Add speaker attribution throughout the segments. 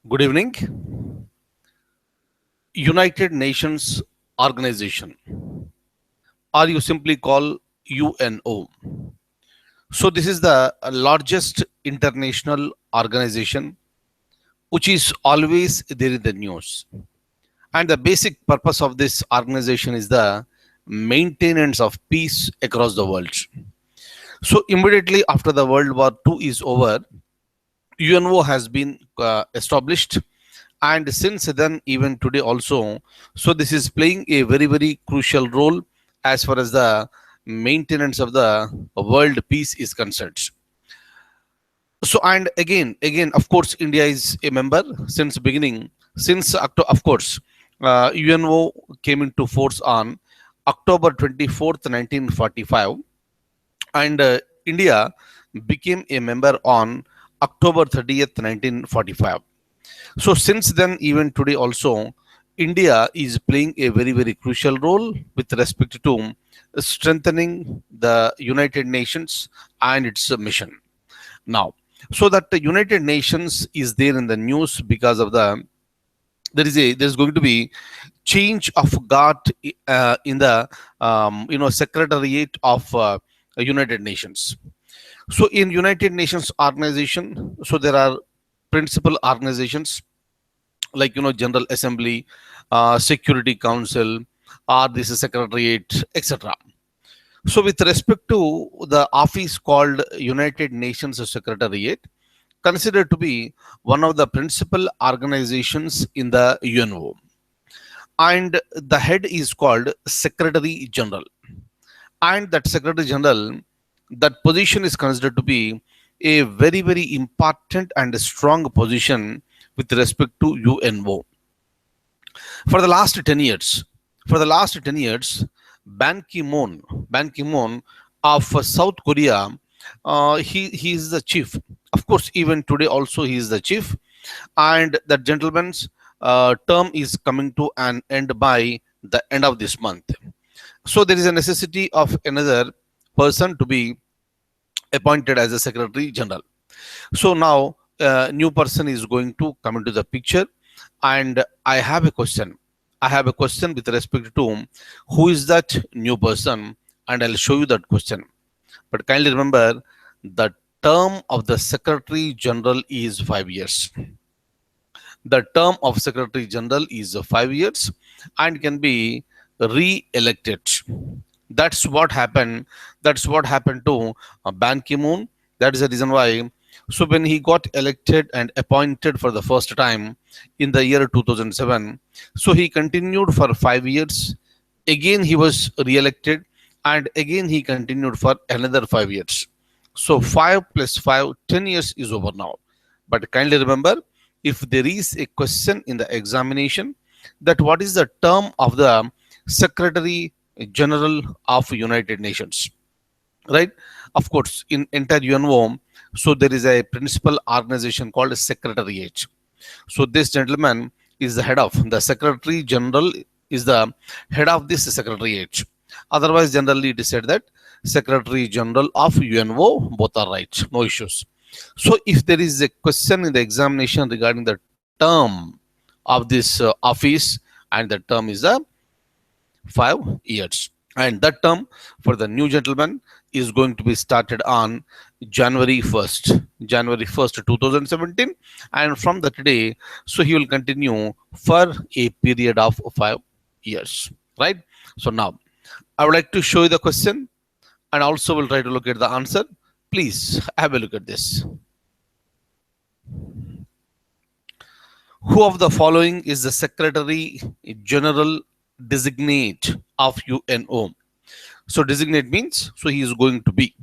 Speaker 1: Good evening. United Nations Organization, or you simply call UNO. So, this is the largest international organization which is always there in the news. And the basic purpose of this organization is the maintenance of peace across the world. So, immediately after the World War II is over, UNO has been established, and since then even today also, so this is playing a very crucial role as far as the maintenance of the world peace is concerned. So, and again of course India is a member since beginning, since October. Of course, UNO came into force on October 24th 1945, and India became a member on October 30th 1945. So since then, even today also, India is playing a very crucial role with respect to strengthening the United Nations and its mission. Now, so that the United Nations is there in the news because of the there's going to be change of guard in the secretariat of United Nations. So in United Nations organization, so there are principal organizations like General Assembly, Security Council, or this is Secretariat, etc. So with respect to the office called United Nations Secretariat, considered to be one of the principal organizations in the UNO, and the head is called Secretary General, and that Secretary General, that position is considered to be a very important and strong position with respect to UNO. For the last 10 years, for the last 10 years, Ban Ki-moon of South Korea, he is the chief. Of course, even today also he is the chief, and that gentleman's term is coming to an end by the end of this month. So there is a necessity of another person to be appointed as a Secretary General. So now a new person is going to come into the picture, and I have a question. I have a question with respect to who is that new person, and I'll show you that question. But kindly remember, the term of the Secretary General is 5 years. The term of Secretary General is 5 years and can be re-elected. That's what happened. That's what happened to Ban Ki-moon. That is the reason why. So when he got elected and appointed for the first time in the year 2007, so he continued for 5 years. Again he was re-elected, and again he continued for another 5 years. So 5 plus 5, 10 years is over now. But kindly remember, if there is a question in the examination, that what is the term of the Secretary General of United Nations, right? Of course, in entire UNO, so there is a principal organization called Secretariat. So this gentleman is the head of the Secretary General, is the head of this Secretariat. Otherwise, generally it is said that Secretary General of UNO, both are right, no issues. So if there is a question in the examination regarding the term of this office, and the term is 5 years, and that term for the new gentleman is going to be started on January 1st 2017, and from that day, so he will continue for a period of 5 years, right? So now I would like to show you the question, and also will try to look at the answer. Please have a look at this. Who of the following is the Secretary General designate of UNO? So designate means, so he is going to be.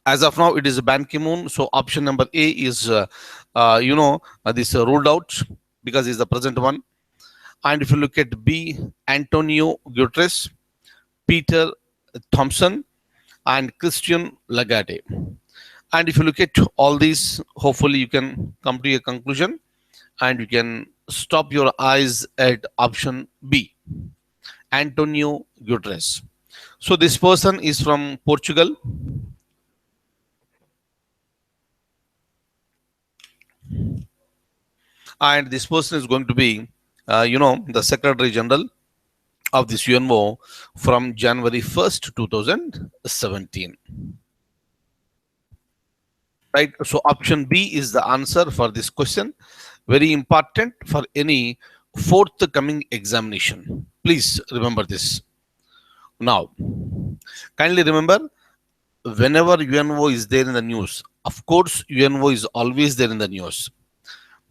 Speaker 1: As of now, it is Ban Ki-moon. So option number A is, this ruled out because he is the present one. And if you look at B, Antonio Guterres, Peter Thompson, and Christian Lagarde. And if you look at all these, hopefully you can come to a conclusion, and you can stop your eyes at option B, Antonio Guterres. So this person is from Portugal. And this person is going to be, the Secretary General of this UNO from January 1st, 2017. Right? So option B is the answer for this question. Very important for any forthcoming examination. Please remember this. Now, kindly remember, whenever UNO is there in the news, of course, UNO is always there in the news.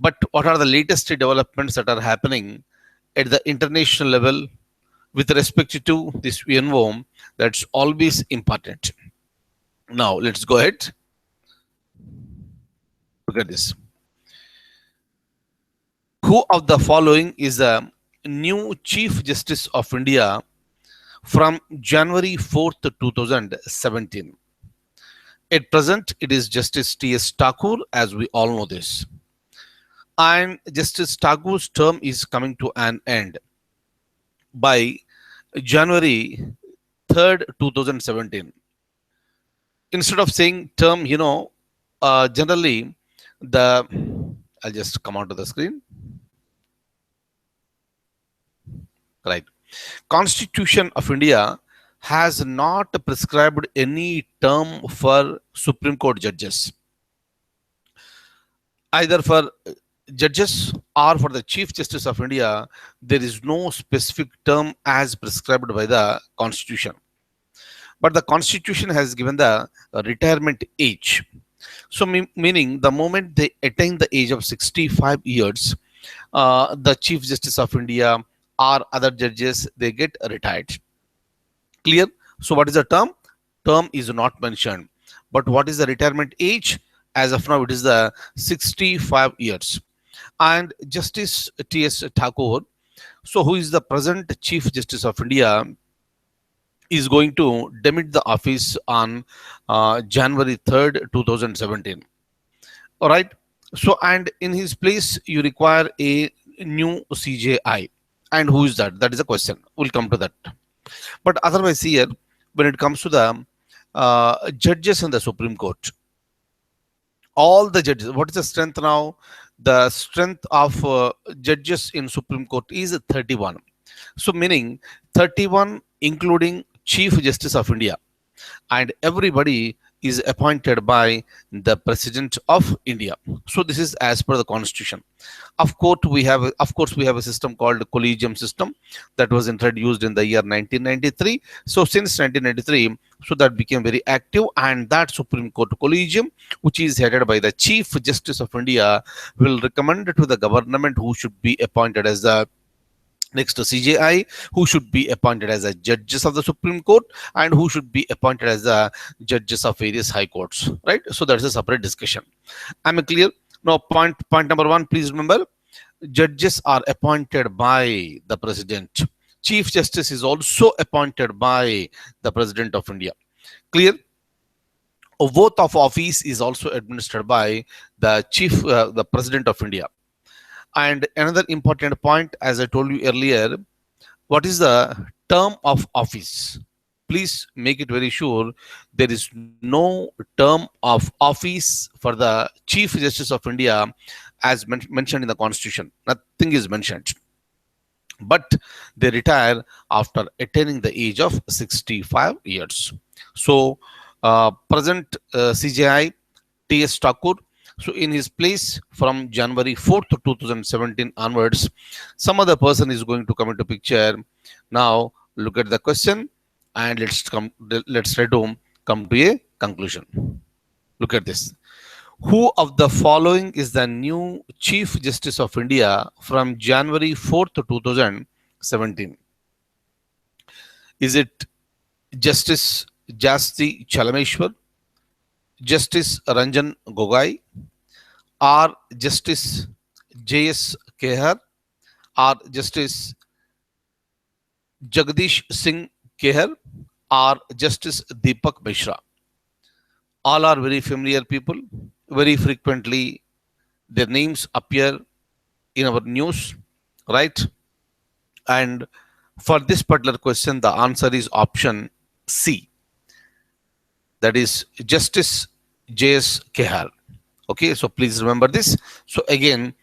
Speaker 1: But what are the latest developments that are happening at the international level with respect to this UNO? That's always important. Now, let's go ahead. Look at this. Who of the following is the new Chief Justice of India from January 4th, 2017? At present, it is Justice T.S. Thakur, as we all know this. And Justice Thakur's term is coming to an end by January 3rd, 2017. Instead of saying term, generally I'll just come onto the screen. Right. Constitution of India has not prescribed any term for Supreme Court judges, either for judges or for the Chief Justice of India. There is no specific term as prescribed by the Constitution, but the Constitution has given the retirement age. So meaning the moment they attain the age of 65 years, the Chief Justice of India or other judges, they get retired. Clear? So what is the term? Term is not mentioned. But what is the retirement age? As of now, it is the 65 years. And Justice T.S. Thakur, so who is the present Chief Justice of India, is going to demit the office on January 3rd, 2017. All right. So, and in his place, you require a new CJI. And who is that? That is a question. We'll come to that. But otherwise, here, when it comes to the judges in the Supreme Court, all the judges, what is the strength now? The strength of judges in Supreme Court is 31. So, meaning 31, including Chief Justice of India, and everybody is appointed by the President of India. So this is as per the Constitution. Of course, we have a system called collegium system that was introduced in the year 1993. So since 1993, so that became very active, and that Supreme Court collegium, which is headed by the Chief Justice of India, will recommend to the government who should be appointed as the next to CJI, who should be appointed as the judges of the Supreme Court, and who should be appointed as the judges of various high courts, right? So that's a separate discussion. Am I clear? Now, point number one, please remember, judges are appointed by the President. Chief Justice is also appointed by the President of India. Clear? A oath of office is also administered by the President of India. And another important point, as I told you earlier, what is the term of office? Please make it very sure there is no term of office for the Chief Justice of India as mentioned in the Constitution. Nothing is mentioned. But they retire after attaining the age of 65 years. So, present CJI T.S. Thakur, so in his place from January 4th to 2017 onwards, some other person is going to come into picture. Now look at the question and let's try to come to a conclusion. Look at this. Who of the following is the new Chief Justice of India from January 4th to 2017? Is it Justice Jasti Chalameshwar, Justice Ranjan Gogoi, or Justice J.S. Kehar, or Justice Jagdish Singh Kehar, or Justice Deepak Mishra? All are very familiar people. Very frequently, their names appear in our news, right? And for this particular question, the answer is option C. That is Justice J.S. Kehar. Okay, so please remember this. So again,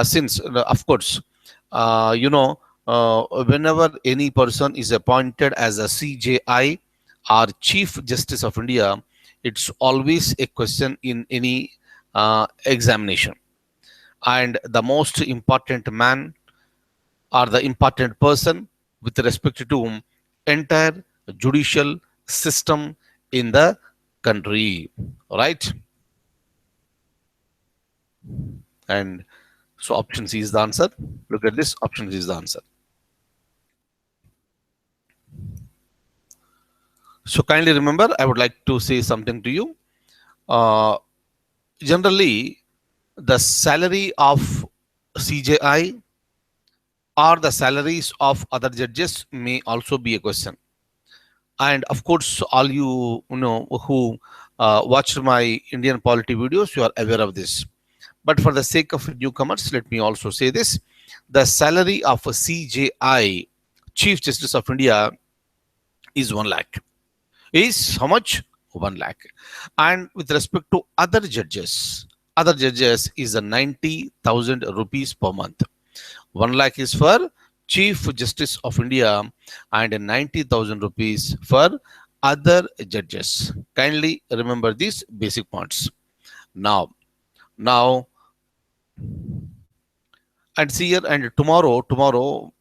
Speaker 1: since of course, whenever any person is appointed as a CJI or Chief Justice of India, it's always a question in any examination. And the most important man or the important person with respect to entire judicial system in the country, right? And so option C is the answer. Look at this, option C is the answer. So kindly remember, I would like to say something to you. Uh, Generally, the salary of CJI or the salaries of other judges may also be a question. And of course, all you know who watched my Indian polity videos, you are aware of this. But for the sake of newcomers, let me also say this: the salary of a CJI, Chief Justice of India, is 1 lakh. Is how much? 1 lakh. And with respect to other judges is a 90,000 rupees per month. 1 lakh is for Chief Justice of India and 90,000 rupees for other judges. Kindly remember these basic points. Now, and see here and tomorrow,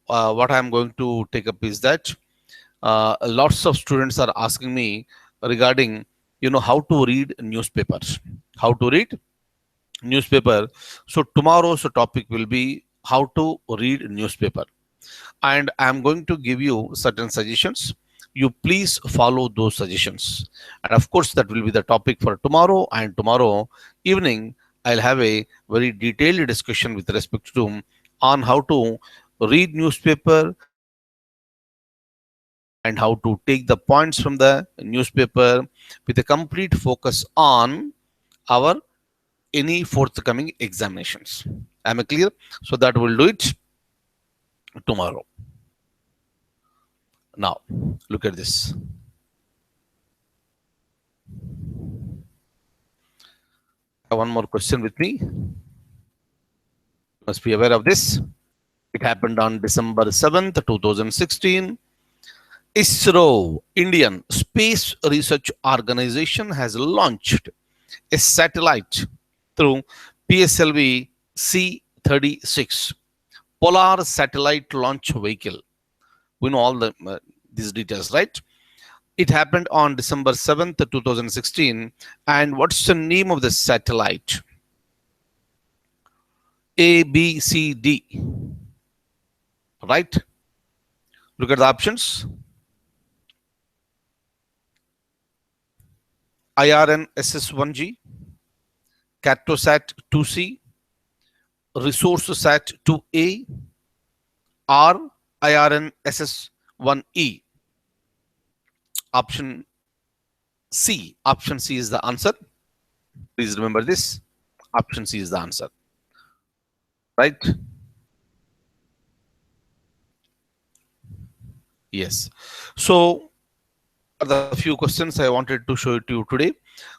Speaker 1: what I'm going to take up is that lots of students are asking me regarding how to read newspapers, how to read newspaper. So tomorrow's topic will be how to read newspaper, and I'm going to give you certain suggestions. You please follow those suggestions, and of course that will be the topic for tomorrow. And tomorrow evening I'll have a very detailed discussion with respect to on how to read newspaper and how to take the points from the newspaper with a complete focus on our any forthcoming examinations. Am I clear? So that will do it tomorrow. Now, look at this. I have one more question with me. You must be aware of this. It happened on December 7th, 2016. ISRO, Indian Space Research Organization, has launched a satellite through PSLV C-36 Polar Satellite Launch Vehicle. We know all these details, right? It happened on December 7th, 2016. And what's the name of the satellite? A, B, C, D. Right? Look at the options. IRNSS-1G, Cartosat 2C, ResourceSat 2A, or IRNSS-1E. Option C. Option C is the answer. Please remember this. Option C is the answer. Right? Yes. So the few questions I wanted to show it to you today,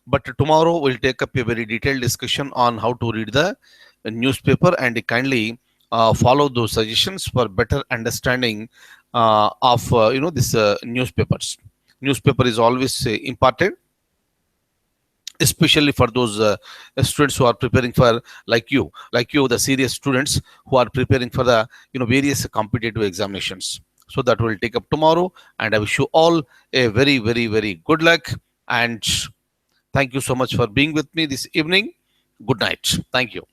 Speaker 1: but tomorrow we'll take up a very detailed discussion on how to read the newspaper, and kindly follow those suggestions for better understanding of this newspapers. Newspaper is always important, especially for those students who are preparing for, like you the serious students who are preparing for the various competitive examinations. So that will take up tomorrow, and I wish you all a very, very, very good luck, and thank you so much for being with me this evening. Good night. Thank you.